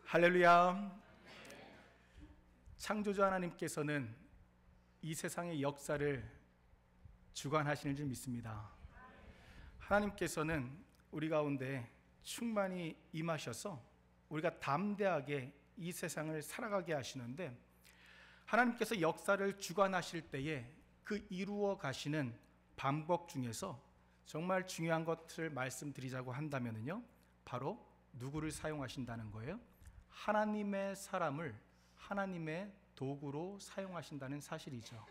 할렐루야. 창조주 하나님께서는 이 세상의 역사를 주관하시는 줄 믿습니다. 하나님께서는 우리 가운데 충만히 임하셔서 우리가 담대하게 이 세상을 살아가게 하시는데, 하나님께서 역사를 주관하실 때에 그 이루어 가시는 방법 중에서 정말 중요한 것을 말씀드리자고 한다면요, 바로 누구를 사용하신다는 거예요? 하나님의 사람을 하나님의 도구로 사용하신다는 사실이죠.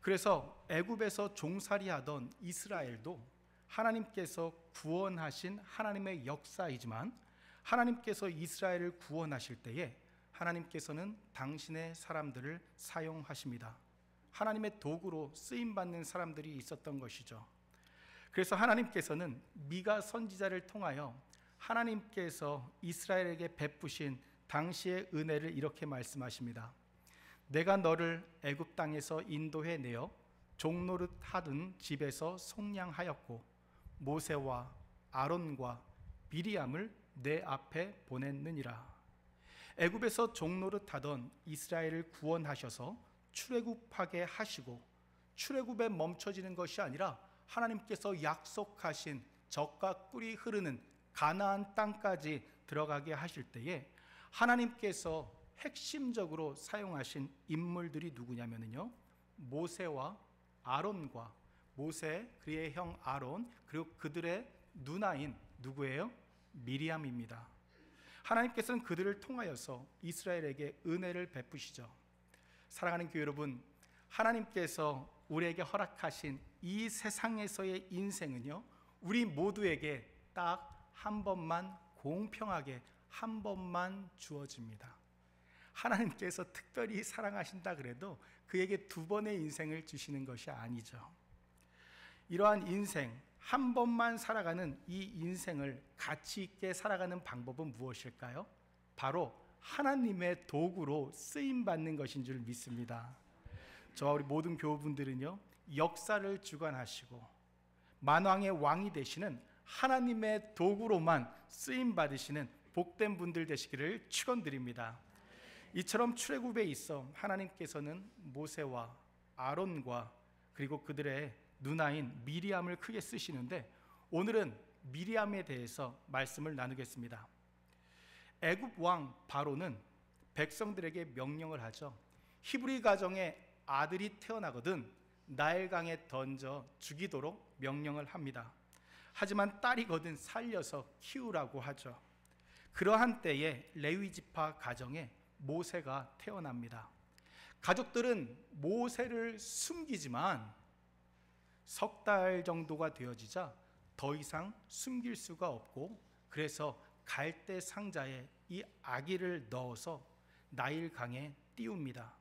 그래서 애굽에서 종살이하던 이스라엘도 하나님께서 구원하신 하나님의 역사이지만, 하나님께서 이스라엘을 구원하실 때에 하나님께서는 당신의 사람들을 사용하십니다. 하나님의 도구로 쓰임받는 사람들이 있었던 것이죠. 그래서 하나님께서는 미가 선지자를 통하여 하나님께서 이스라엘에게 베푸신 당시의 은혜를 이렇게 말씀하십니다. 내가 너를 애굽 땅에서 인도해 내어 종노릇 하던 집에서 속량하였고 모세와 아론과 미리암을 내 앞에 보냈느니라. 애굽에서 종노릇 하던 이스라엘을 구원하셔서 출애굽하게 하시고, 출애굽에 멈춰지는 것이 아니라 하나님께서 약속하신 젖과 꿀이 흐르는 가나안 땅까지 들어가게 하실 때에 하나님께서 핵심적으로 사용하신 인물들이 누구냐면요, 모세와 아론과 모세, 그의 형 아론, 그리고 그들의 누나인 누구예요? 미리암입니다. 하나님께서는 그들을 통하여서 이스라엘에게 은혜를 베푸시죠. 사랑하는 교회 여러분, 하나님께서 우리에게 허락하신 이 세상에서의 인생은요, 우리 모두에게 딱 한 번만, 공평하게 한 번만 주어집니다. 하나님께서 특별히 사랑하신다 그래도 그에게 두 번의 인생을 주시는 것이 아니죠. 이러한 인생, 한 번만 살아가는 이 인생을 가치 있게 살아가는 방법은 무엇일까요? 바로 하나님의 도구로 쓰임받는 것인 줄 믿습니다. 저와 우리 모든 교우분들은요, 역사를 주관하시고 만왕의 왕이 되시는 하나님의 도구로만 쓰임받으시는 복된 분들 되시기를 축원드립니다. 이처럼 출애굽에 있어 하나님께서는 모세와 아론과 그리고 그들의 누나인 미리암을 크게 쓰시는데, 오늘은 미리암에 대해서 말씀을 나누겠습니다. 애굽 왕 바로는 백성들에게 명령을 하죠. 히브리 가정에 아들이 태어나거든 나일강에 던져 죽이도록 명령을 합니다. 하지만 딸이거든 살려서 키우라고 하죠. 그러한 때에 레위 지파 가정에 모세가 태어납니다. 가족들은 모세를 숨기지만 석 달 정도가 되어지자 더 이상 숨길 수가 없고, 그래서 갈대 상자에 이 아기를 넣어서 나일강에 띄웁니다.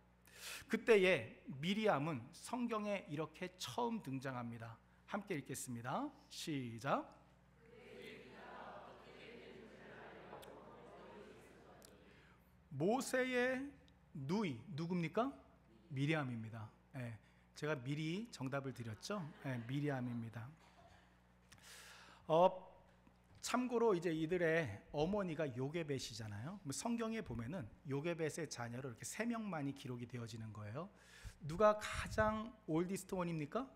그때에 미리암은 성경에 이렇게 처음 등장합니다. 함께 읽겠습니다. 시작. 모세의 누이 누굽니까? 미리암입니다. 네, 제가 미리 정답을 드렸죠. 네, 미리암입니다. 참고로 이제 이들의 어머니가 요게벳이잖아요. 성경에 보면은 요게벳의 자녀로 이렇게 3명만이 기록이 되어지는 거예요. 누가 가장 올디스트 원입니까?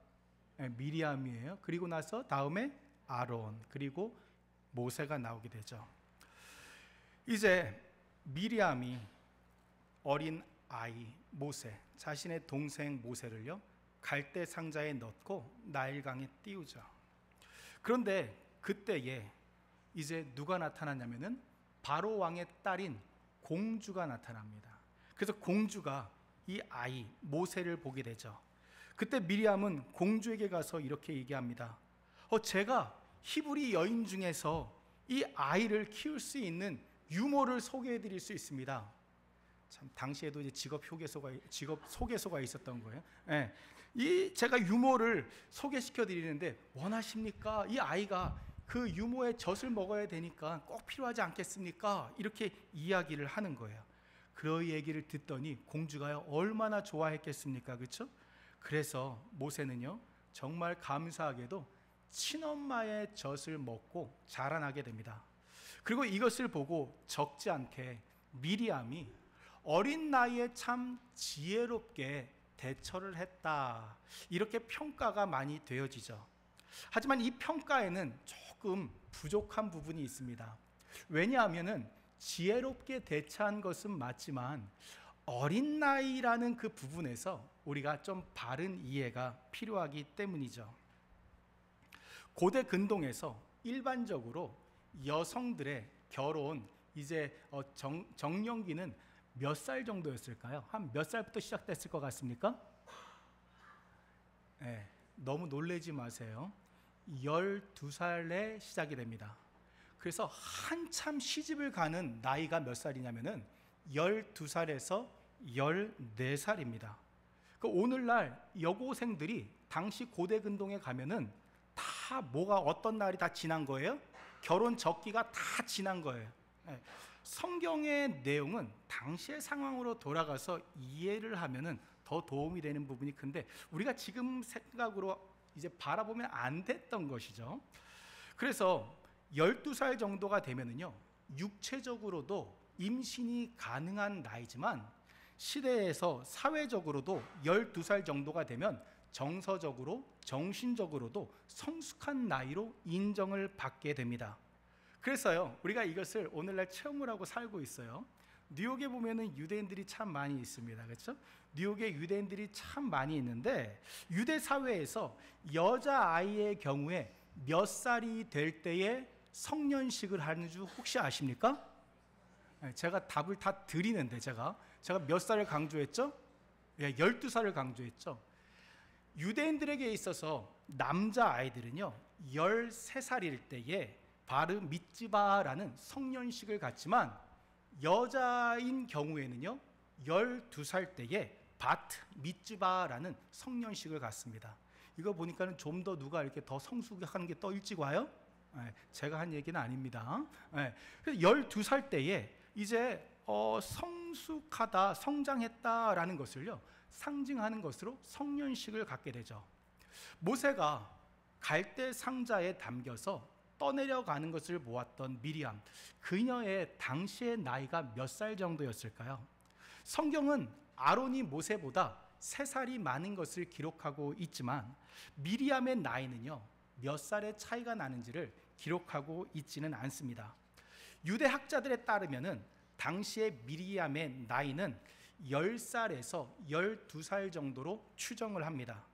네, 미리암이에요. 그리고 나서 다음에 아론, 그리고 모세가 나오게 되죠. 이제 미리암이 어린 아이 모세, 자신의 동생 모세를요, 갈대 상자에 넣고 나일강에 띄우죠. 그런데 그때에 이제 누가 나타났냐면은 바로 왕의 딸인 공주가 나타납니다. 그래서 공주가 이 아이 모세를 보게 되죠. 그때 미리암은 공주에게 가서 이렇게 얘기합니다. 제가 히브리 여인 중에서 이 아이를 키울 수 있는 유모를 소개해 드릴 수 있습니다. 참, 당시에도 이제 직업 소개서가 있었던 거예요. 네. 제가 유모를 소개시켜 드리는데 원하십니까? 이 아이가 그 유모의 젖을 먹어야 되니까 꼭 필요하지 않겠습니까? 이렇게 이야기를 하는 거예요. 그 얘기를 듣더니 공주가요, 얼마나 좋아했겠습니까? 그렇죠? 그래서 모세는요, 정말 감사하게도 친엄마의 젖을 먹고 자라나게 됩니다. 그리고 이것을 보고 적지 않게 미리암이 어린 나이에 참 지혜롭게 대처를 했다, 이렇게 평가가 많이 되어지죠. 하지만 이 평가에는 조금 부족한 부분이 있습니다. 왜냐하면 지혜롭게 대처한 것은 맞지만 어린 나이라는 그 부분에서 우리가 좀 바른 이해가 필요하기 때문이죠. 고대 근동에서 일반적으로 여성들의 결혼 정년기는 몇 살 정도였을까요? 한 몇 살부터 시작됐을 것 같습니까? 네, 너무 놀라지 마세요. 12살에 시작이 됩니다. 그래서 한참 시집을 가는 나이가 몇 살이냐면은 12살에서 14살입니다. 오늘날 여고생들이 당시 고대 근동에 가면은 다 어떤 날이 다 지난 거예요? 결혼 적기가 다 지난 거예요. 성경의 내용은 당시의 상황으로 돌아가서 이해를 하면은 더 도움이 되는 부분이 큰데, 우리가 지금 생각으로 이제 바라보면 안 됐던 것이죠. 그래서 12살 정도가 되면은요, 육체적으로도 임신이 가능한 나이지만 시대에서 사회적으로도 12살 정도가 되면 정서적으로 정신적으로도 성숙한 나이로 인정을 받게 됩니다. 그래서요, 우리가 이것을 오늘날 체험을 하고 살고 있어요. 뉴욕에 보면은 유대인들이 참 많이 있습니다. 그렇죠? 뉴욕에 유대인들이 참 많이 있는데, 유대 사회에서 여자아이의 경우에 몇 살이 될 때에 성년식을 하는 줄 혹시 아십니까? 제가 답을 다 드리는데, 제가 몇 살을 강조했죠? 12살을 강조했죠. 유대인들에게 있어서 남자아이들은요 13살일 때에 바르 미츠바라는 성년식을 갖지만, 여자인 경우에는요 12살 때에 바트 미츠바라는 성년식을 갖습니다. 이거 보니까는 좀 더 누가 이렇게 더 성숙하는 게 더 일찍 와요? 제가 한 얘기는 아닙니다. 12살 때에 이제 성숙하다, 성장했다라는 것을요 상징하는 것으로 성년식을 갖게 되죠. 모세가 갈대 상자에 담겨서 떠내려가는 것을 보았던 미리암, 그녀의 당시의 나이가 몇 살 정도였을까요? 성경은 아론이 모세보다 3살이 많은 것을 기록하고 있지만 미리암의 나이는요 몇 살의 차이가 나는지를 기록하고 있지는 않습니다. 유대 학자들에 따르면은 당시의 미리암의 나이는 10살에서 12살 정도로 추정을 합니다.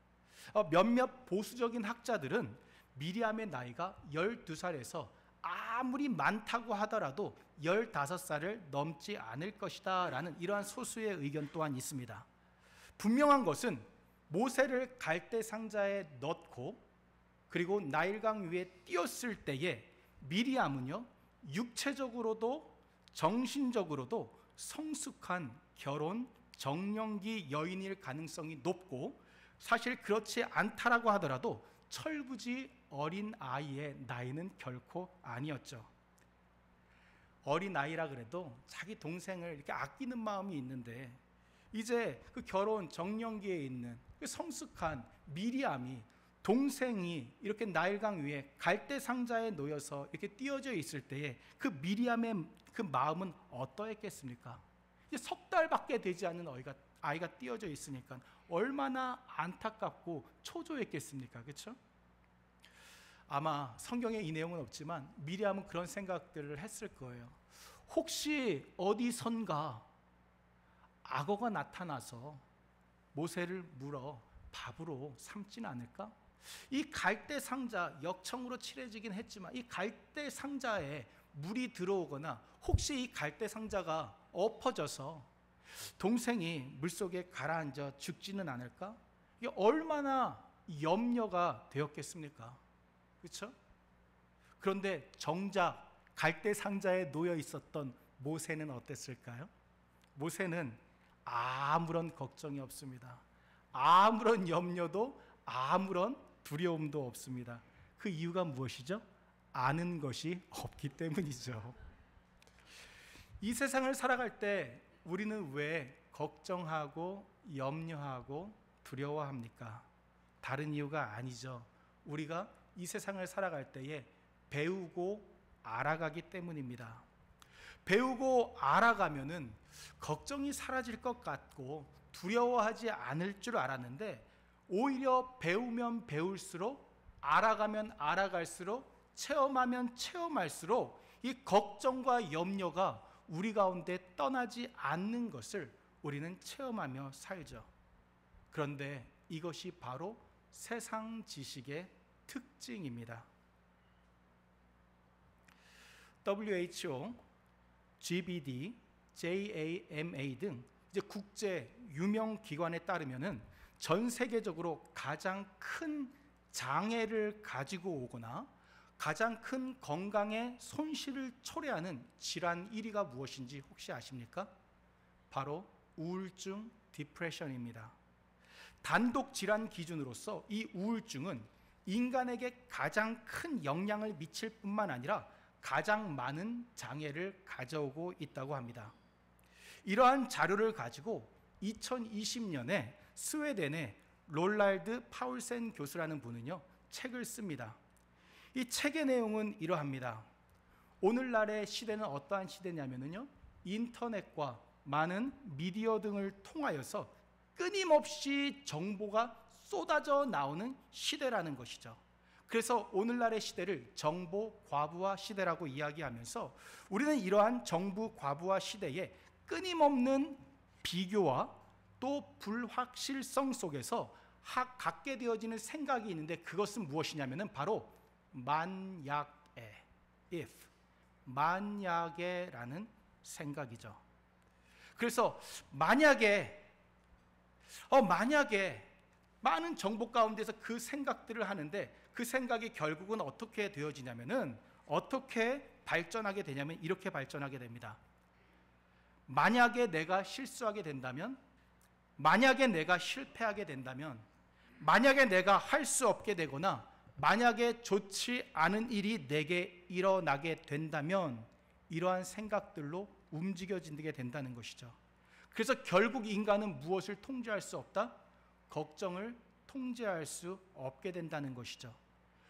몇몇 보수적인 학자들은 미리암의 나이가 12살에서 아무리 많다고 하더라도 15살을 넘지 않을 것이다 라는 이러한 소수의 의견 또한 있습니다. 분명한 것은 모세를 갈대 상자에 넣고 그리고 나일강 위에 띄었을 때에 미리암은요 육체적으로도 정신적으로도 성숙한 결혼 정년기 여인일 가능성이 높고, 사실 그렇지 않다라고 하더라도 철부지 어린 아이의 나이는 결코 아니었죠. 어린 아이라 그래도 자기 동생을 이렇게 아끼는 마음이 있는데, 이제 그 결혼 정년기에 있는 그 성숙한 미리암이 동생이 이렇게 나일강 위에 갈대 상자에 놓여서 이렇게 띄어져 있을 때에 그 미리암의 그 마음은 어떠했겠습니까? 이제 석 달밖에 되지 않은 아이가 띄어져 있으니까 얼마나 안타깝고 초조했겠습니까? 그렇죠? 아마 성경에 이 내용은 없지만 미리암은 그런 생각들을 했을 거예요. 혹시 어디선가 악어가 나타나서 모세를 물어 밥으로 삼지는 않을까? 이 갈대 상자, 역청으로 칠해지긴 했지만 이 갈대 상자에 물이 들어오거나 혹시 이 갈대 상자가 엎어져서 동생이 물속에 가라앉아 죽지는 않을까? 이게 얼마나 염려가 되었겠습니까? 그렇죠? 그런데 정작 갈대 상자에 놓여 있었던 모세는 어땠을까요? 모세는 아무런 걱정이 없습니다. 아무런 염려도 아무런 두려움도 없습니다. 그 이유가 무엇이죠? 아는 것이 없기 때문이죠. 이 세상을 살아갈 때 우리는 왜 걱정하고 염려하고 두려워합니까? 다른 이유가 아니죠. 우리가 이 세상을 살아갈 때에 배우고 알아가기 때문입니다. 배우고 알아가면은 걱정이 사라질 것 같고 두려워하지 않을 줄 알았는데, 오히려 배우면 배울수록, 알아가면 알아갈수록, 체험하면 체험할수록 이 걱정과 염려가 우리 가운데 떠나지 않는 것을 우리는 체험하며 살죠. 그런데 이것이 바로 세상 지식의 특징입니다. WHO, GBD, JAMA 등 이제 국제 유명 기관에 따르면은 전 세계적으로 가장 큰 장애를 가지고 오거나 가장 큰 건강의 손실을 초래하는 질환 1위가 무엇인지 혹시 아십니까? 바로 우울증, 디프레션입니다. 단독 질환 기준으로서 이 우울증은 인간에게 가장 큰 영향을 미칠 뿐만 아니라 가장 많은 장애를 가져오고 있다고 합니다. 이러한 자료를 가지고 2020년에 스웨덴의 롤랄드 파울센 교수라는 분은요, 책을 씁니다. 이 책의 내용은 이러합니다. 오늘날의 시대는 어떠한 시대냐면요, 인터넷과 많은 미디어 등을 통하여서 끊임없이 정보가 쏟아져 나오는 시대라는 것이죠. 그래서 오늘날의 시대를 정보 과부하 시대라고 이야기하면서 우리는 이러한 정보 과부하 시대에 끊임없는 비교와 또 불확실성 속에서 갖게 되어지는 생각이 있는데, 그것은 무엇이냐면 바로 만약에, if, 만약에라는 생각이죠. 그래서 만약에 많은 정보 가운데서 그 생각들을 하는데, 그 생각이 결국은 어떻게 되어지냐면은, 어떻게 발전하게 되냐면 이렇게 발전하게 됩니다. 만약에 내가 실수하게 된다면, 만약에 내가 실패하게 된다면, 만약에 내가 할 수 없게 되거나 만약에 좋지 않은 일이 내게 일어나게 된다면, 이러한 생각들로 움직여지게 된다는 것이죠. 그래서 결국 인간은 무엇을 통제할 수 없다? 걱정을 통제할 수 없게 된다는 것이죠.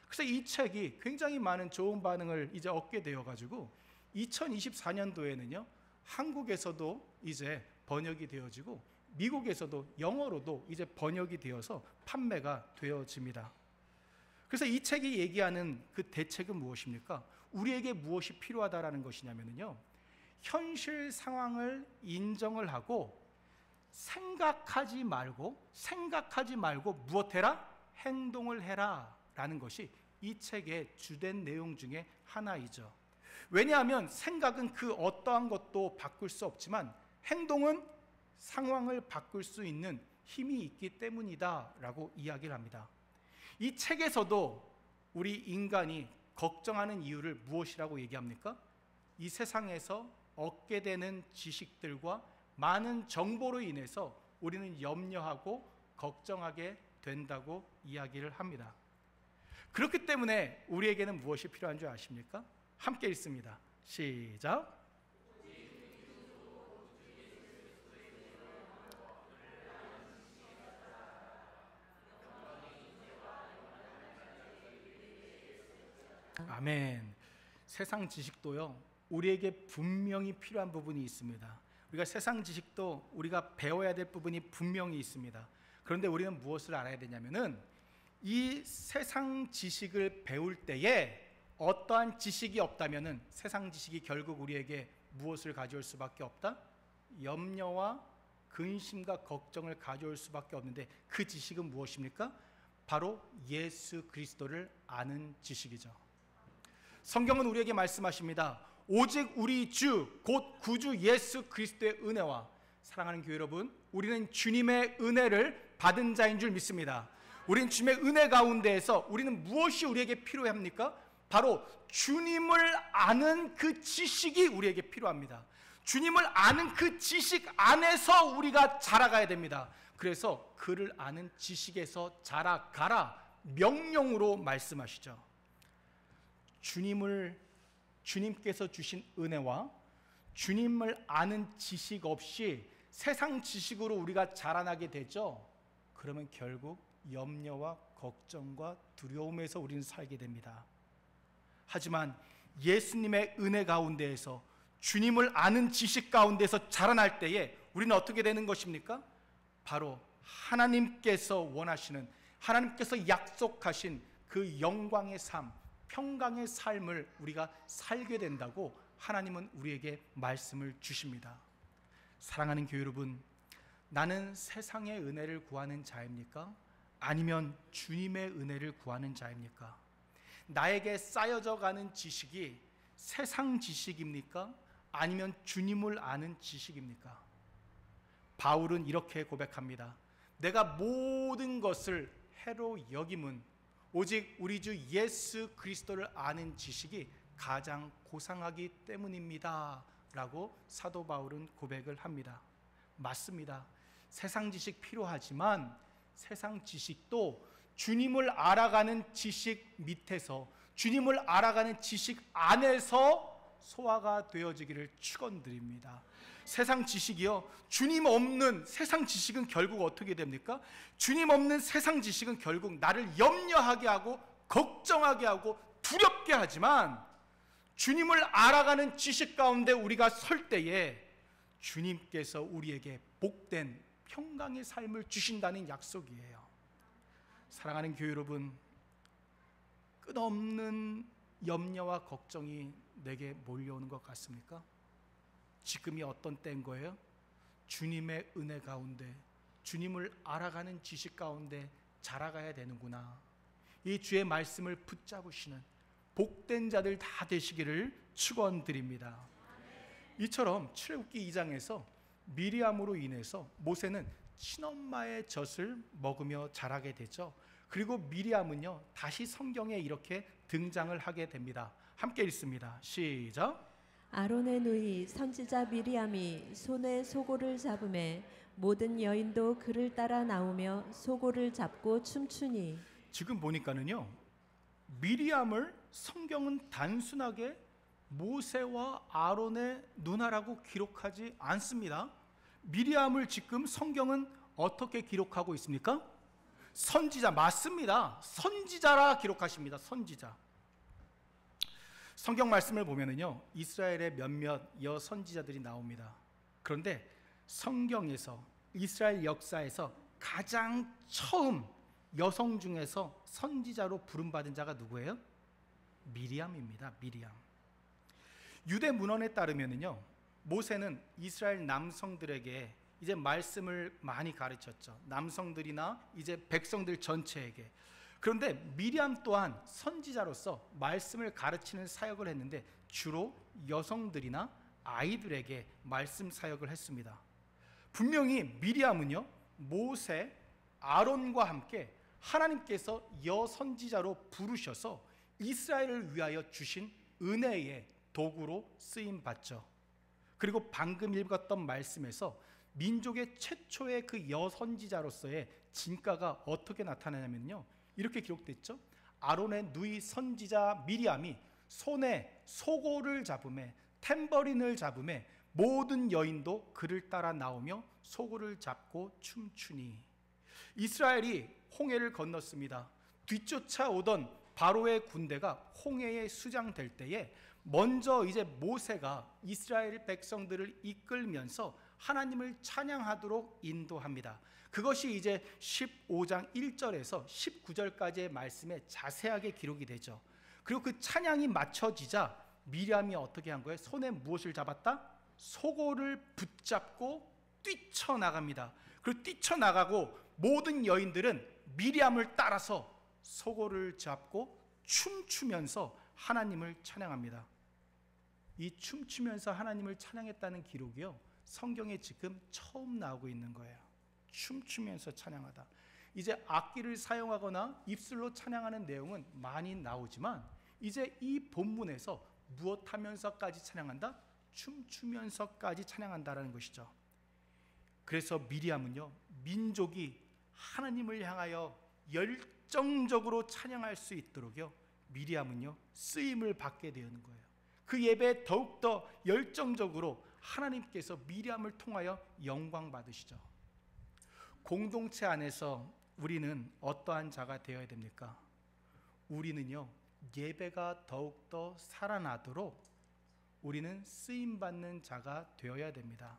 그래서 이 책이 굉장히 많은 좋은 반응을 이제 얻게 되어가지고 2024년도에는요 한국에서도 이제 번역이 되어지고 미국에서도 영어로도 이제 번역이 되어서 판매가 되어집니다. 그래서 이 책이 얘기하는 그 대책은 무엇입니까? 우리에게 무엇이 필요하다라는 것이냐면요, 현실 상황을 인정을 하고 생각하지 말고 무엇해라? 행동을 해라 라는 것이 이 책의 주된 내용 중에 하나이죠. 왜냐하면 생각은 그 어떠한 것도 바꿀 수 없지만 행동은 상황을 바꿀 수 있는 힘이 있기 때문이다 라고 이야기를 합니다. 이 책에서도 우리 인간이 걱정하는 이유를 무엇이라고 얘기합니까? 이 세상에서 얻게 되는 지식들과 많은 정보로 인해서 우리는 염려하고 걱정하게 된다고 이야기를 합니다. 그렇기 때문에 우리에게는 무엇이 필요한 줄 아십니까? 함께 읽습니다. 시작. 아멘. 세상 지식도요, 우리에게 분명히 필요한 부분이 있습니다. 우리가 세상 지식도 우리가 배워야 될 부분이 분명히 있습니다. 그런데 우리는 무엇을 알아야 되냐면은, 이 세상 지식을 배울 때에 어떠한 지식이 없다면은 세상 지식이 결국 우리에게 무엇을 가져올 수밖에 없다? 염려와 근심과 걱정을 가져올 수밖에 없는데, 그 지식은 무엇입니까? 바로 예수 그리스도를 아는 지식이죠. 성경은 우리에게 말씀하십니다. 오직 우리 주 곧 구주 예수 그리스도의 은혜와, 사랑하는 교회 여러분, 우리는 주님의 은혜를 받은 자인 줄 믿습니다. 우리는 주님의 은혜 가운데에서 우리는 무엇이 우리에게 필요합니까? 바로 주님을 아는 그 지식이 우리에게 필요합니다. 주님을 아는 그 지식 안에서 우리가 자라가야 됩니다. 그래서 그를 아는 지식에서 자라가라 명령으로 말씀하시죠. 주님께서 주신 은혜와 주님을 아는 지식 없이 세상 지식으로 우리가 자라나게 되죠. 그러면 결국 염려와 걱정과 두려움에서 우리는 살게 됩니다. 하지만 예수님의 은혜 가운데에서 주님을 아는 지식 가운데서 자라날 때에 우리는 어떻게 되는 것입니까? 바로 하나님께서 원하시는, 하나님께서 약속하신 그 영광의 삶, 평강의 삶을 우리가 살게 된다고 하나님은 우리에게 말씀을 주십니다. 사랑하는 교회 여러분, 나는 세상의 은혜를 구하는 자입니까? 아니면 주님의 은혜를 구하는 자입니까? 나에게 쌓여져 가는 지식이 세상 지식입니까? 아니면 주님을 아는 지식입니까? 바울은 이렇게 고백합니다. 내가 모든 것을 해로 여김은 오직 우리 주 예수 그리스도를 아는 지식이 가장 고상하기 때문입니다 라고 사도 바울은 고백을 합니다. 맞습니다. 세상 지식 필요하지만 세상 지식도 주님을 알아가는 지식 밑에서, 주님을 알아가는 지식 안에서 소화가 되어지기를 축원드립니다. 세상 지식이요, 주님 없는 세상 지식은 결국 어떻게 됩니까? 주님 없는 세상 지식은 결국 나를 염려하게 하고 걱정하게 하고 두렵게 하지만, 주님을 알아가는 지식 가운데 우리가 설 때에 주님께서 우리에게 복된 평강의 삶을 주신다는 약속이에요. 사랑하는 교회 여러분, 끝없는 염려와 걱정이 내게 몰려오는 것 같습니까? 지금이 어떤 때인 거예요? 주님의 은혜 가운데, 주님을 알아가는 지식 가운데 자라가야 되는구나. 이 주의 말씀을 붙잡으시는 복된 자들 다 되시기를 축원드립니다. 이처럼 출애굽기 2장에서 미리암으로 인해서 모세는 친엄마의 젖을 먹으며 자라게 되죠. 그리고 미리암은요, 다시 성경에 이렇게 등장을 하게 됩니다. 함께 읽습니다. 시작. 아론의 누이 선지자 미리암이 손에 소고를 잡음에 모든 여인도 그를 따라 나오며 소고를 잡고 춤추니. 지금 보니까는요, 미리암을 성경은 단순하게 모세와 아론의 누나라고 기록하지 않습니다. 미리암을 지금 성경은 어떻게 기록하고 있습니까? 선지자, 맞습니다. 선지자라 기록하십니다. 선지자. 성경 말씀을 보면은요, 이스라엘의 몇몇 여선지자들이 나옵니다. 그런데 성경에서, 이스라엘 역사에서 가장 처음 여성 중에서 선지자로 부름받은 자가 누구예요? 미리암입니다. 미리암. 유대 문헌에 따르면은요, 모세는 이스라엘 남성들에게 이제 말씀을 많이 가르쳤죠. 남성들이나 이제 백성들 전체에게. 그런데 미리암 또한 선지자로서 말씀을 가르치는 사역을 했는데 주로 여성들이나 아이들에게 말씀 사역을 했습니다. 분명히 미리암은요, 모세, 아론과 함께 하나님께서 여선지자로 부르셔서 이스라엘을 위하여 주신 은혜의 도구로 쓰임 받죠. 그리고 방금 읽었던 말씀에서 민족의 최초의 그 여선지자로서의 진가가 어떻게 나타나냐면요, 이렇게 기록됐죠. 아론의 누이 선지자 미리암이 손에 소고를 잡음에, 탬버린을 잡음에 모든 여인도 그를 따라 나오며 소고를 잡고 춤추니. 이스라엘이 홍해를 건넜습니다. 뒤쫓아오던 바로의 군대가 홍해에 수장될 때에 먼저 이제 모세가 이스라엘 백성들을 이끌면서 하나님을 찬양하도록 인도합니다. 그것이 이제 15장 1절에서 19절까지의 말씀에 자세하게 기록이 되죠. 그리고 그 찬양이 맞춰지자 미리암이 어떻게 한 거예요? 손에 무엇을 잡았다? 소고를 붙잡고 뛰쳐나갑니다. 그리고 뛰쳐나가고 모든 여인들은 미리암을 따라서 소고를 잡고 춤추면서 하나님을 찬양합니다. 이 춤추면서 하나님을 찬양했다는 기록이요, 성경에 지금 처음 나오고 있는 거예요. 춤추면서 찬양하다. 이제 악기를 사용하거나 입술로 찬양하는 내용은 많이 나오지만 이제 이 본문에서 무엇하면서까지 찬양한다? 춤추면서까지 찬양한다라는 것이죠. 그래서 미리암은요, 민족이 하나님을 향하여 열정적으로 찬양할 수 있도록요, 미리암은요 쓰임을 받게 되는 거예요. 그 예배에 더욱더 열정적으로 하나님께서 미리암을 통하여 영광 받으시죠. 공동체 안에서 우리는 어떠한 자가 되어야 됩니까? 우리는요, 예배가 더욱더 살아나도록 우리는 쓰임받는 자가 되어야 됩니다.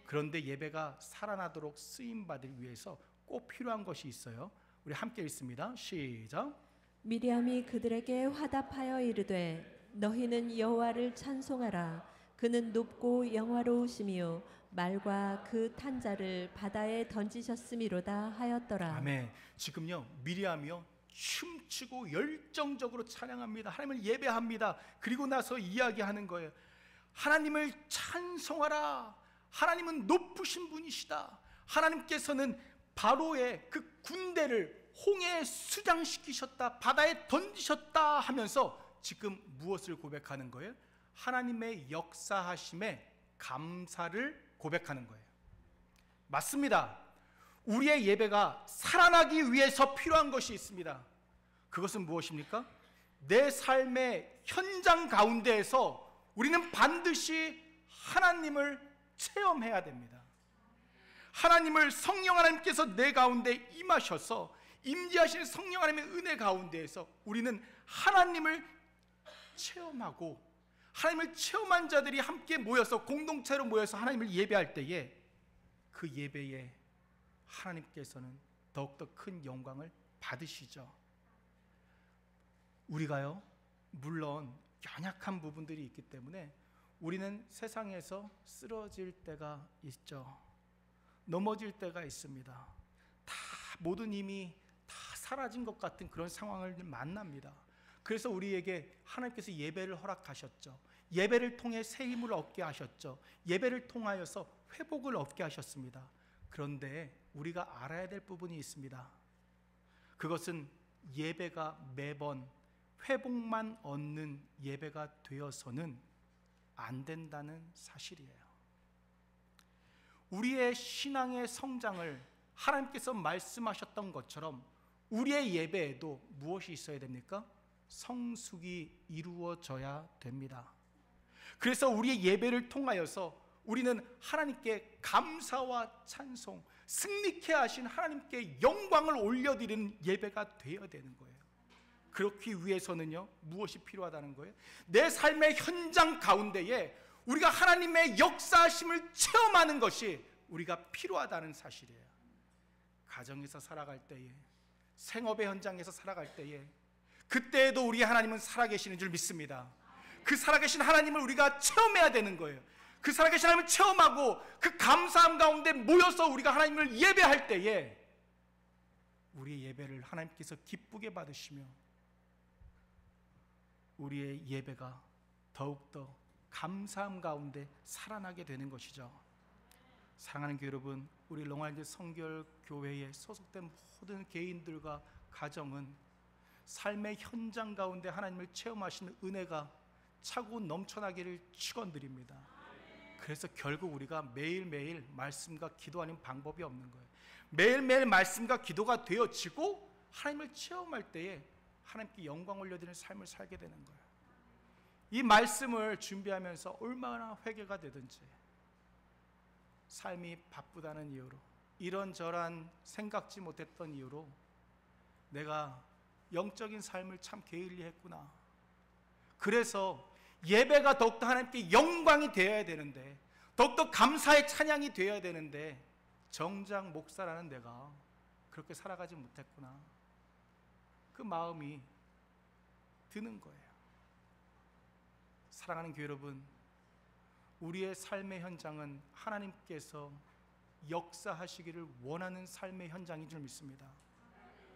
그런데 예배가 살아나도록 쓰임받을 위해서 꼭 필요한 것이 있어요. 우리 함께 읽습니다. 시작. 미리암이 그들에게 화답하여 이르되 너희는 여호와를 찬송하라. 그는 높고 영화로우시며 말과 그 탄자를 바다에 던지셨음이로다 하였더라. 아멘. 지금요 미리암이요 춤추고 열정적으로 찬양합니다. 하나님을 예배합니다. 그리고 나서 이야기하는 거예요. 하나님을 찬송하라. 하나님은 높으신 분이시다. 하나님께서는 바로의 그 군대를 홍해에 수장시키셨다. 바다에 던지셨다 하면서 지금 무엇을 고백하는 거예요? 하나님의 역사하심에 감사를 고백하는 거예요. 맞습니다. 우리의 예배가 살아나기 위해서 필요한 것이 있습니다. 그것은 무엇입니까? 내 삶의 현장 가운데에서 우리는 반드시 하나님을 체험해야 됩니다. 하나님을 성령 하나님께서 내 가운데 임하셔서 임재하시는 성령 하나님의 은혜 가운데에서 우리는 하나님을 체험하고 하나님을 체험한 자들이 함께 모여서 공동체로 모여서 하나님을 예배할 때에 그 예배에 하나님께서는 더욱더 큰 영광을 받으시죠. 우리가요 물론 연약한 부분들이 있기 때문에 우리는 세상에서 쓰러질 때가 있죠. 넘어질 때가 있습니다. 다 모든 힘이 다 사라진 것 같은 그런 상황을 만납니다. 그래서 우리에게 하나님께서 예배를 허락하셨죠. 예배를 통해 새 힘을 얻게 하셨죠. 예배를 통하여서 회복을 얻게 하셨습니다. 그런데 우리가 알아야 될 부분이 있습니다. 그것은 예배가 매번 회복만 얻는 예배가 되어서는 안 된다는 사실이에요. 우리의 신앙의 성장을 하나님께서 말씀하셨던 것처럼 우리의 예배에도 무엇이 있어야 됩니까? 성숙이 이루어져야 됩니다. 그래서 우리의 예배를 통하여서 우리는 하나님께 감사와 찬송, 승리케 하신 하나님께 영광을 올려드리는 예배가 되어야 되는 거예요. 그렇기 위해서는요 무엇이 필요하다는 거예요? 내 삶의 현장 가운데에 우리가 하나님의 역사하심을 체험하는 것이 우리가 필요하다는 사실이에요. 가정에서 살아갈 때에, 생업의 현장에서 살아갈 때에, 그때에도 우리 하나님은 살아계시는 줄 믿습니다. 그 살아계신 하나님을 우리가 체험해야 되는 거예요. 그 살아계신 하나님을 체험하고 그 감사함 가운데 모여서 우리가 하나님을 예배할 때에 우리의 예배를 하나님께서 기쁘게 받으시며 우리의 예배가 더욱더 감사함 가운데 살아나게 되는 것이죠. 사랑하는 교회 여러분, 우리 롱아일랜드 성결교회에 소속된 모든 개인들과 가정은 삶의 현장 가운데 하나님을 체험하시는 은혜가 차고 넘쳐나기를 축원드립니다. 그래서 결국 우리가 매일매일 말씀과 기도하는 방법이 없는 거예요. 매일매일 말씀과 기도가 되어지고 하나님을 체험할 때에 하나님께 영광 올려드리는 삶을 살게 되는 거예요. 이 말씀을 준비하면서 얼마나 회개가 되든지 삶이 바쁘다는 이유로, 이런저런 생각지 못했던 이유로 내가 영적인 삶을 참 게을리했구나. 그래서 예배가 더욱더 하나님께 영광이 되어야 되는데, 더욱더 감사의 찬양이 되어야 되는데 정작 목사라는 내가 그렇게 살아가지 못했구나. 그 마음이 드는 거예요. 사랑하는 교회 여러분, 우리의 삶의 현장은 하나님께서 역사하시기를 원하는 삶의 현장인 줄 믿습니다.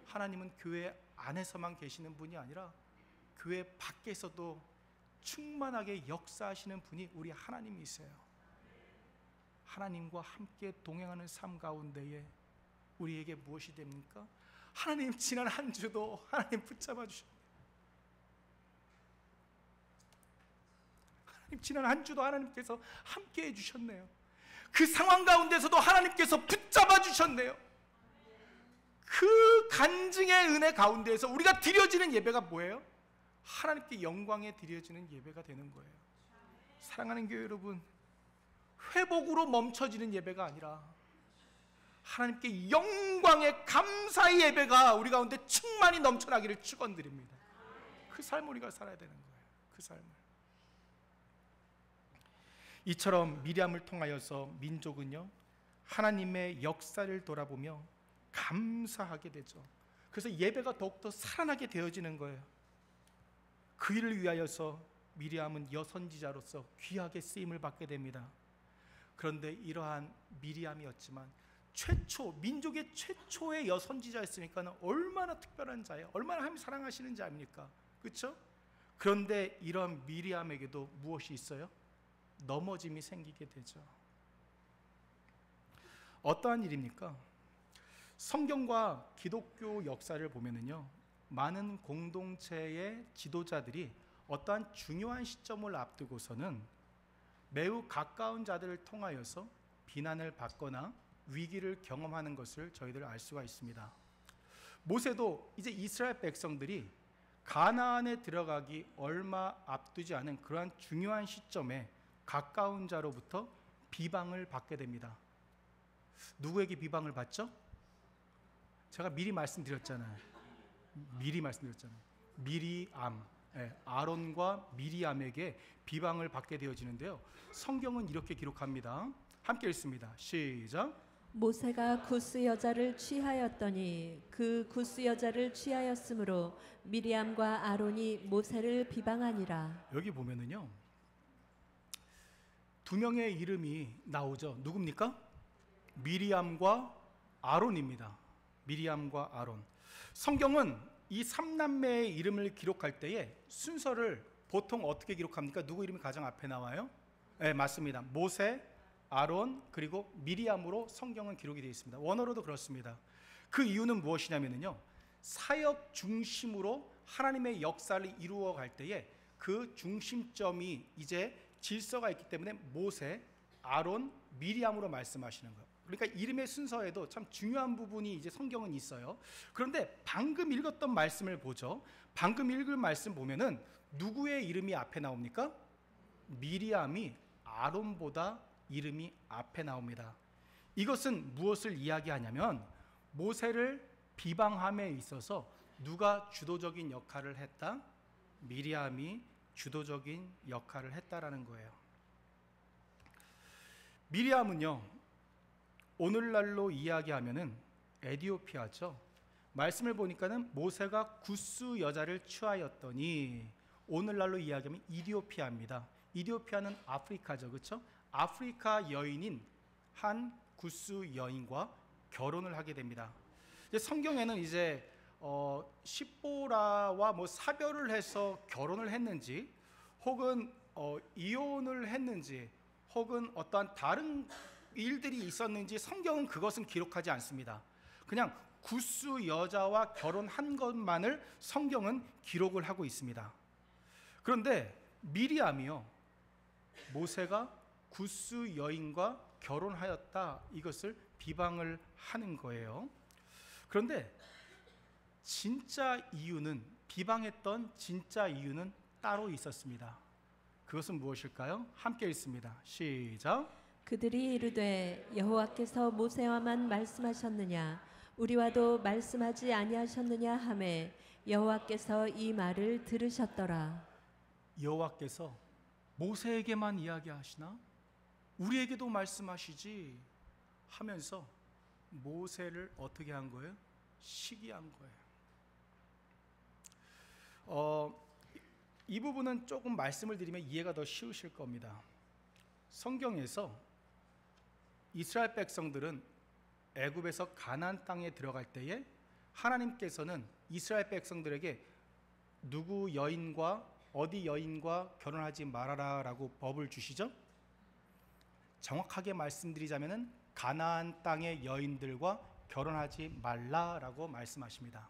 하나님은 교회 안에서만 계시는 분이 아니라 교회 밖에서도 충만하게 역사하시는 분이 우리 하나님이세요. 하나님과 함께 동행하는 삶 가운데에 우리에게 무엇이 됩니까? 하나님, 지난 한 주도 하나님 붙잡아 주셨네요. 하나님, 지난 한 주도 하나님께서 함께 해주셨네요. 그 상황 가운데서도 하나님께서 붙잡아 주셨네요. 그 간증의 은혜 가운데에서 우리가 드려지는 예배가 뭐예요? 하나님께 영광에 드려지는 예배가 되는 거예요. 사랑하는 교회 여러분, 회복으로 멈춰지는 예배가 아니라 하나님께 영광의 감사의 예배가 우리 가운데 충만히 넘쳐나기를 축원드립니다. 삶을 우리가 살아야 되는 거예요. 그 삶을. 이처럼 미리암을 통하여서 민족은요 하나님의 역사를 돌아보며 감사하게 되죠. 그래서 예배가 더욱더 살아나게 되어지는 거예요. 그 일을 위하여서 미리암은 여선지자로서 귀하게 쓰임을 받게 됩니다. 그런데 이러한 미리암이었지만 민족의 최초의 여선지자였으니까 얼마나 특별한 자예요. 얼마나 하나님 사랑하시는지 아닙니까? 그렇죠? 그런데 이런 미리암에게도 무엇이 있어요? 넘어짐이 생기게 되죠. 어떠한 일입니까? 성경과 기독교 역사를 보면은요, 많은 공동체의 지도자들이 어떠한 중요한 시점을 앞두고서는 매우 가까운 자들을 통하여서 비난을 받거나 위기를 경험하는 것을 저희들 알 수가 있습니다. 모세도 이제 이스라엘 백성들이 가나안에 들어가기 얼마 앞두지 않은 그러한 중요한 시점에 가까운 자로부터 비방을 받게 됩니다. 누구에게 비방을 받죠? 제가 미리 말씀드렸잖아요. 미리암, 아론과 미리암에게 비방을 받게 되어지는데요. 성경은 이렇게 기록합니다. 함께 읽습니다. 시작. 모세가 구스 여자를 취하였더니 그 구스 여자를 취하였으므로 미리암과 아론이 모세를 비방하니라. 여기 보면은요, 두 명의 이름이 나오죠. 누굽니까? 미리암과 아론입니다. 미리암과 아론. 성경은 이 3남매의 이름을 기록할 때에 순서를 보통 어떻게 기록합니까? 누구 이름이 가장 앞에 나와요? 네, 맞습니다. 모세, 아론, 그리고 미리암으로 성경은 기록이 되어 있습니다. 원어로도 그렇습니다. 그 이유는 무엇이냐면요, 사역 중심으로 하나님의 역사를 이루어 갈 때에 그 중심점이 이제 질서가 있기 때문에 모세, 아론, 미리암으로 말씀하시는 거예요. 그러니까 이름의 순서에도 참 중요한 부분이 이제 성경은 있어요. 그런데 방금 읽었던 말씀을 보죠. 방금 읽은 말씀 보면은 누구의 이름이 앞에 나옵니까? 미리암이 아론보다 이름이 앞에 나옵니다. 이것은 무엇을 이야기하냐면 모세를 비방함에 있어서 누가 주도적인 역할을 했다? 미리암이 주도적인 역할을 했다라는 거예요. 미리암은요, 오늘날로 이야기하면은 에디오피아죠. 말씀을 보니까는 모세가 구스 여자를 취하였더니 오늘날로 이야기하면 이디오피아입니다. 이디오피아는 아프리카죠, 그렇죠? 아프리카 여인인 한 구스 여인과 결혼을 하게 됩니다. 이제 성경에는 이제 십보라와 뭐 사별을 해서 결혼을 했는지, 혹은 이혼을 했는지, 혹은 어떠한 다른 일들이 있었는지 성경은 그것은 기록하지 않습니다. 그냥 구스 여자와 결혼한 것만을 성경은 기록을 하고 있습니다. 그런데 미리암이요, 모세가 구스 여인과 결혼하였다, 이것을 비방을 하는 거예요. 그런데 비방했던 진짜 이유는 따로 있었습니다. 그것은 무엇일까요? 함께 읽습니다. 시작. 그들이 이르되 여호와께서 모세와만 말씀하셨느냐 우리와도 말씀하지 아니하셨느냐 하매 여호와께서 이 말을 들으셨더라. 여호와께서 모세에게만 이야기하시나? 우리에게도 말씀하시지 하면서 모세를 어떻게 한 거예요? 시기한 거예요. 이 부분은 조금 말씀을 드리면 이해가 더 쉬우실 겁니다. 성경에서 이스라엘 백성들은 애굽에서 가나안 땅에 들어갈 때에 하나님께서는 이스라엘 백성들에게 누구 여인과 어디 여인과 결혼하지 말아라라고 법을 주시죠. 정확하게 말씀드리자면은 가나안 땅의 여인들과 결혼하지 말라라고 말씀하십니다.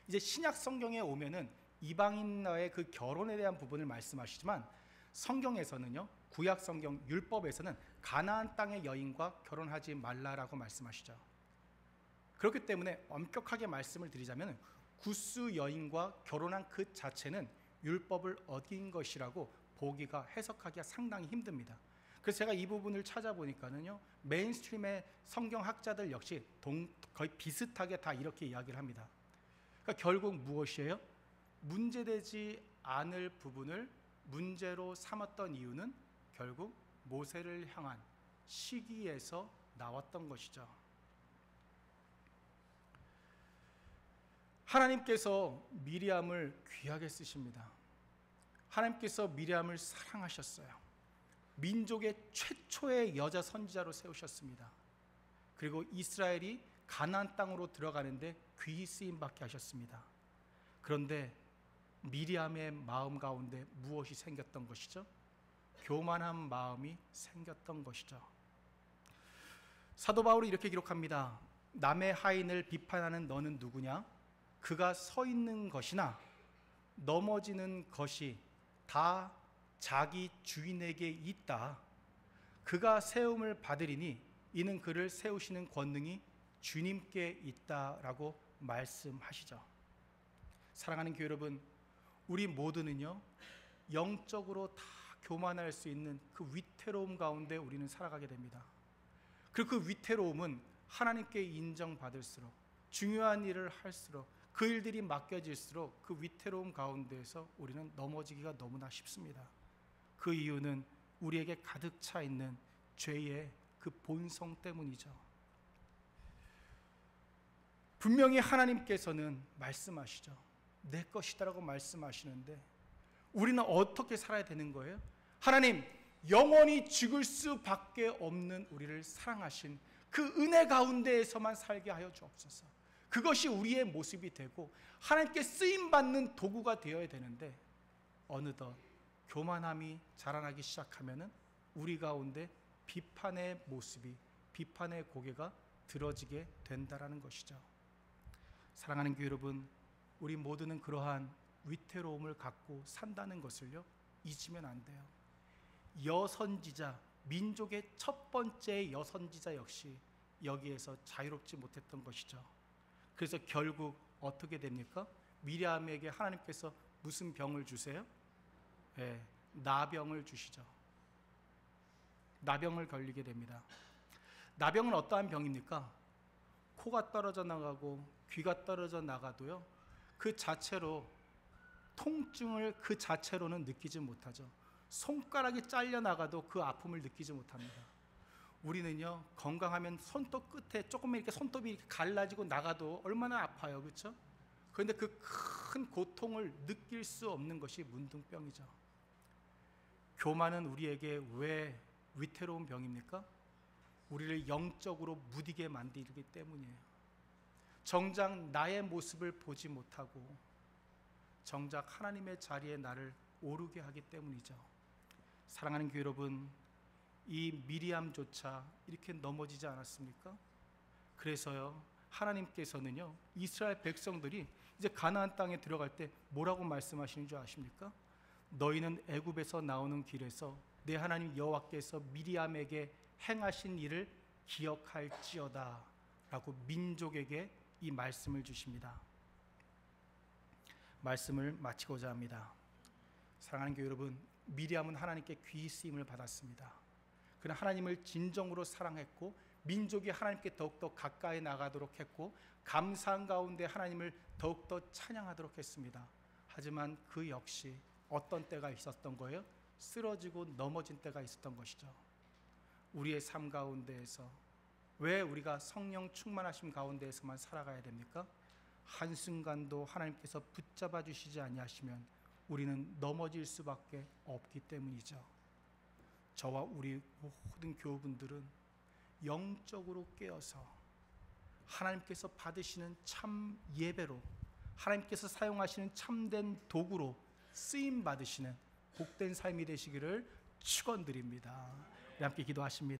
이제 신약 성경에 오면은 이방인과의 그 결혼에 대한 부분을 말씀하시지만 성경에서는요, 구약 성경 율법에서는 가나안 땅의 여인과 결혼하지 말라라고 말씀하시죠. 그렇기 때문에 엄격하게 말씀을 드리자면 구스 여인과 결혼한 그 자체는 율법을 어긴 것이라고 보기가, 해석하기가 상당히 힘듭니다. 그래서 제가 이 부분을 찾아보니까는요, 메인스트림의 성경학자들 역시 거의 비슷하게 다 이렇게 이야기를 합니다. 그러니까 결국 무엇이에요? 문제되지 않을 부분을 문제로 삼았던 이유는 결국 모세를 향한 시기에서 나왔던 것이죠. 하나님께서 미리암을 귀하게 쓰십니다. 하나님께서 미리암을 사랑하셨어요. 민족의 최초의 여자 선지자로 세우셨습니다. 그리고 이스라엘이 가나안 땅으로 들어가는데 귀히 쓰임 받게 하셨습니다. 그런데 미리암의 마음 가운데 무엇이 생겼던 것이죠? 교만한 마음이 생겼던 것이죠. 사도 바울이 이렇게 기록합니다. 남의 하인을 비판하는 너는 누구냐? 그가 서 있는 것이나 넘어지는 것이 다 자기 주인에게 있다. 그가 세움을 받으리니 이는 그를 세우시는 권능이 주님께 있다라고 말씀하시죠. 사랑하는 교회 여러분, 우리 모두는요 영적으로 다 교만할 수 있는 그 위태로움 가운데 우리는 살아가게 됩니다. 그리고 그 위태로움은 하나님께 인정받을수록, 중요한 일을 할수록, 그 일들이 맡겨질수록 그 위태로움 가운데에서 우리는 넘어지기가 너무나 쉽습니다. 그 이유는 우리에게 가득 차 있는 죄의 그 본성 때문이죠. 분명히 하나님께서는 말씀하시죠. 내 것이다라고 말씀하시는데 우리는 어떻게 살아야 되는 거예요? 하나님, 영원히 죽을 수밖에 없는 우리를 사랑하신 그 은혜 가운데에서만 살게 하여 주옵소서. 그것이 우리의 모습이 되고 하나님께 쓰임받는 도구가 되어야 되는데 어느덧 교만함이 자라나기 시작하면은 우리 가운데 비판의 모습이, 비판의 고개가 들어지게 된다라는 것이죠. 사랑하는 교회 여러분, 우리 모두는 그러한 위태로움을 갖고 산다는 것을요 잊으면 안 돼요. 여선지자, 민족의 첫 번째 여선지자 역시 여기에서 자유롭지 못했던 것이죠. 그래서 결국 어떻게 됩니까? 미리암에게 하나님께서 무슨 병을 주세요? 네, 나병을 주시죠. 나병을 걸리게 됩니다. 나병은 어떠한 병입니까? 코가 떨어져 나가고 귀가 떨어져 나가도요 그 자체로 통증을 그 자체로는 느끼지 못하죠. 손가락이 잘려 나가도 그 아픔을 느끼지 못합니다. 우리는요 건강하면 손톱 끝에 조금만 이렇게 손톱이 이렇게 갈라지고 나가도 얼마나 아파요, 그렇죠? 그런데 그 큰 고통을 느낄 수 없는 것이 문둥병이죠. 교만은 우리에게 왜 위태로운 병입니까? 우리를 영적으로 무디게 만들기 때문이에요. 정작 나의 모습을 보지 못하고 정작 하나님의 자리에 나를 오르게 하기 때문이죠. 사랑하는 교회 여러분, 이 미리암조차 이렇게 넘어지지 않았습니까? 그래서요 하나님께서는요 이스라엘 백성들이 이제 가나안 땅에 들어갈 때 뭐라고 말씀하시는 줄 아십니까? 너희는 애굽에서 나오는 길에서 내 하나님 여호와께서 미리암에게 행하신 일을 기억할지어다 라고 민족에게 이 말씀을 주십니다. 말씀을 마치고자 합니다. 사랑하는 교회 여러분, 미리암은 하나님께 귀히 쓰임을 받았습니다. 그는 하나님을 진정으로 사랑했고 민족이 하나님께 더욱더 가까이 나가도록 했고 감사한 가운데 하나님을 더욱더 찬양하도록 했습니다. 하지만 그 역시 어떤 때가 있었던 거예요? 쓰러지고 넘어진 때가 있었던 것이죠. 우리의 삶 가운데에서 왜 우리가 성령 충만하심 가운데에서만 살아가야 됩니까? 한순간도 하나님께서 붙잡아 주시지 아니하시면 우리는 넘어질 수밖에 없기 때문이죠. 저와 우리 모든 교우분들은 영적으로 깨어서 하나님께서 받으시는 참 예배로, 하나님께서 사용하시는 참된 도구로 쓰임 받으시는 복된 삶이 되시기를 축원드립니다. 우리 함께 기도하십니다.